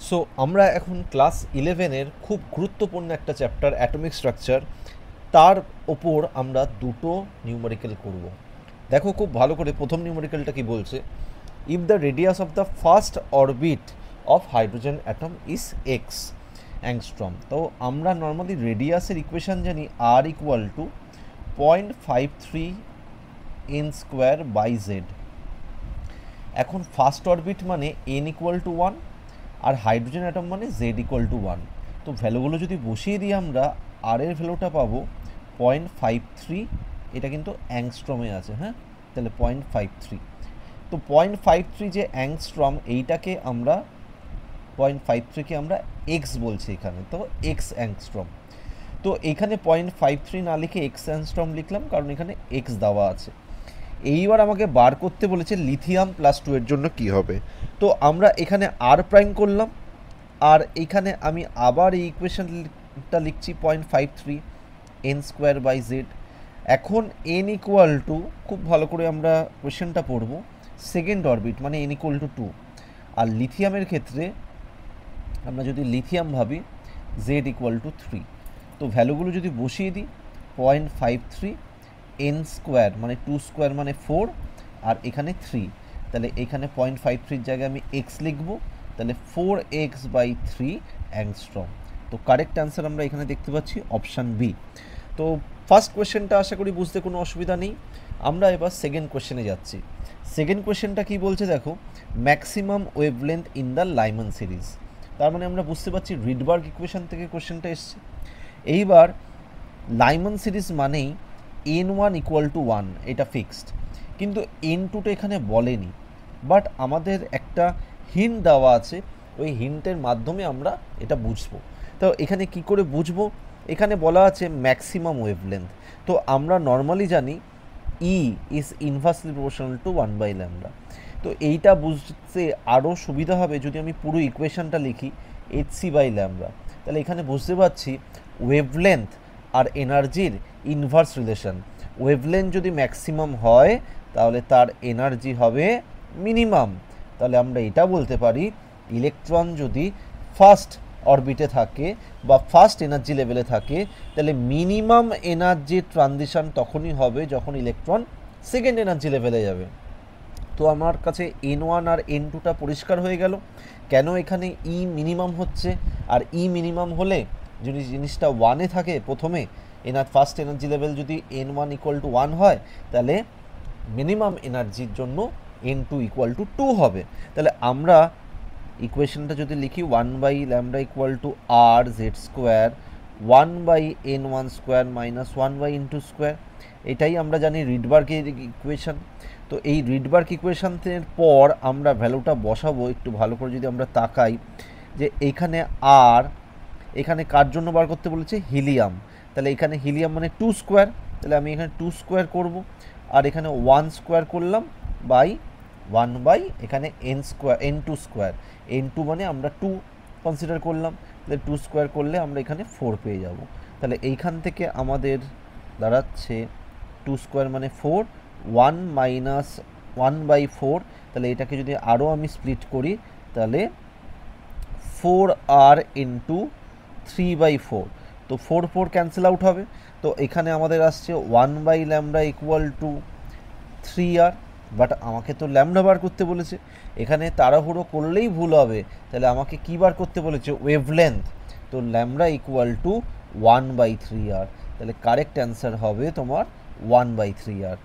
So আমরা এখন class 11-এর খুব গুরুত্বপূর্ণ একটা চ্যাপ্টার অ্যাটমিক স্ট্রাকচার, তার ওপর আমরা দুটো নিউমেরিক্যাল করব। দেখো খুব ভালো করে, প্রথম নিউমেরিক্যালটা কি বলছে, if the radius of the first orbit of hydrogen atom is X angstrom. তো আমরা নর্মালি রেডিয়াসের ইকুয়েশান জানি r equal to 0.53 N square by Z. এখন ফার্স্ট অরবিট মানে এন ইকুয়াল টু 1 আর হাইড্রোজেন অ্যাটম মানে জেড ইকুয়াল টু 1। তো ভ্যালুগুলো যদি বসিয়ে দিই আমরা আর এর ভ্যালুটা পাবো 0.53, এটা কিন্তু অ্যাংস্ট্রমে আছে, হ্যাঁ, তাহলে 0.53। তো 0.53 যে অ্যাংস্ট্রম, এইটাকে আমরা 0.53কে আমরা এক্স বলছি এখানে, তো এক্স অ্যাংস্ট্রম। তো এখানে 0.53 না লিখে এক্স অ্যাংস্ট্রম লিখলাম, কারণ এখানে এক্স দেওয়া আছে। এইবার আমাকে বার করতে বলেছে লিথিয়াম +2 এর জন্য কি হবে। তো আমরা এখানে আর প্রাইম করলাম, আর এখানে আমি আবার এই ইকুয়েশনটা লিখছি 0.53 এন স্কোয়ার বাই জেড। এখন এন ইকুয়াল টু, খুব ভালো করে আমরা কোয়েশ্চেনটা পড়ব, সেকেন্ড অরবিট মানে এন ইকুয়াল টু 2। আর লিথিয়ামের ক্ষেত্রে আমরা যদি লিথিয়াম ভাবি, জেড ইকুয়াল টু 3। তো ভ্যালুগুলো যদি বসিয়ে দিই, 0.53 এন স্কোয়ার মানে 2 স্কোয়ার মানে 4, আর এখানে 3, তাহলে এখানে 0.53 জায়গায় আমি এক্স লিখব, তাহলে 4x/3 অ্যাংস্ট্রম। তো কারেক্ট অ্যান্সার আমরা এখানে দেখতে পাচ্ছি অপশান বি। তো ফার্স্ট কোয়েশ্চেনটা আশা করি বুঝতে কোনো অসুবিধা নেই। আমরা এবার সেকেন্ড কোয়েশ্চেনে যাচ্ছি। সেকেন্ড কোয়েশ্চেনটা কী বলছে দেখো, maximum wavelength in the Lyman series. তার মানে আমরা বুঝতে পারছি রিডবার্গ ইকুয়েশন থেকে কোয়েশ্চেনটা এসছে। এইবার লাইমন সিরিজ মানেই n1 ইকুয়াল টু 1, এটা ফিক্সড, কিন্তু n2টা এখানে বলেনি, বাট আমাদের একটা হিন্ট দেওয়া আছে, ওই হিন্টের মাধ্যমে আমরা এটা বুঝবো। তো এখানে কি করে বুঝবো, এখানে বলা আছে ম্যাক্সিমাম ওয়েভলেন্থ। তো আমরা নর্মালি জানি ই ইজ ইনভার্সলি প্রপোর্শনাল টু 1/λ। তো এইটা বুঝতে আরও সুবিধা হবে যদি আমি পুরো ইকুয়েশনটা লিখি hc/λ। তাহলে এখানে বুঝতে পারছি ওয়েভলেন্থ আর এনার্জির ইনভার্স রিলেশন। ওয়েভলেন্থ যদি ম্যাক্সিমাম হয় তাহলে তার এনার্জি হবে মিনিমাম। তাহলে আমরা এটা বলতে পারি ইলেকট্রন যদি ফার্স্ট অরবিটে থাকে বা ফার্স্ট এনার্জি লেভেলে থাকে, তাহলে মিনিমাম এনার্জির ট্রানজিশন তখনই হবে যখন ইলেকট্রন সেকেন্ড এনার্জি লেভেলে যাবে। তো আমার কাছে n1 আর n2টা পরিষ্কার হয়ে গেল, কেন এখানে ই মিনিমাম হচ্ছে। আর ই মিনিমাম হলে যদি জিনিসটা 1-এ থাকে প্রথমে, ফার্স্ট এনার্জি লেভেল যদি n1 ইকুয়াল টু 1 হয়, তাহলে মিনিমাম এনার্জির জন্য n2 ইকুয়াল টু 2 হবে। তাহলে আমরা ইকুয়েশনটা যদি লিখি 1/λ equal to R Z square 1/n1 square minus 1/n2 square, এটাই আমরা জানি রিডবার্গের ইকুয়েশন। তো এই রিডবার্গ ইকুয়েশনের পর আমরা ভ্যালুটা বসাবো। একটু ভালো করে যদি আমরা তাকাই যে এইখানে আর, এখানে কার জন্য বার করতে বলেছে, হিলিয়াম। তাহলে এখানে হিলিয়াম মানে 2 স্কোয়ার, তাহলে আমি এখানে 2 স্কোয়ার করব, আর এখানে 1 স্কোয়ার করলাম বাই 1 এখানে n square n2 square, n2 মানে আমরা 2 কনসিডার করলাম, তাহলে 2 স্কোয়ার করলে আমরা এখানে 4 পেয়ে যাব। তাহলে এইখান থেকে আমাদের দাঁড়াচ্ছে 2 স্কোয়ার মানে 4, 1 মাইনাস 1/4। তাহলে এটাকে যদি আরও আমি স্প্লিট করি, তাহলে 4r ইন্টু 3/4। তো 4 ক্যান্সেল আউট হবে। তো এখানে আমাদের আসছে 1/λ ইকুয়াল টু 3r, বাট আমাকে তো ল্যামডা বার করতে বলেছে। এখানে তাড়াহুড়ো করলেই ভুল হবে, তাহলে আমাকে কী বার করতে বলেছে, ওয়েভলেন্থ। তো ল্যামডা ইকুয়াল টু 1/3r, তাহলে কারেক্ট অ্যান্সার হবে তোমার 1/3r।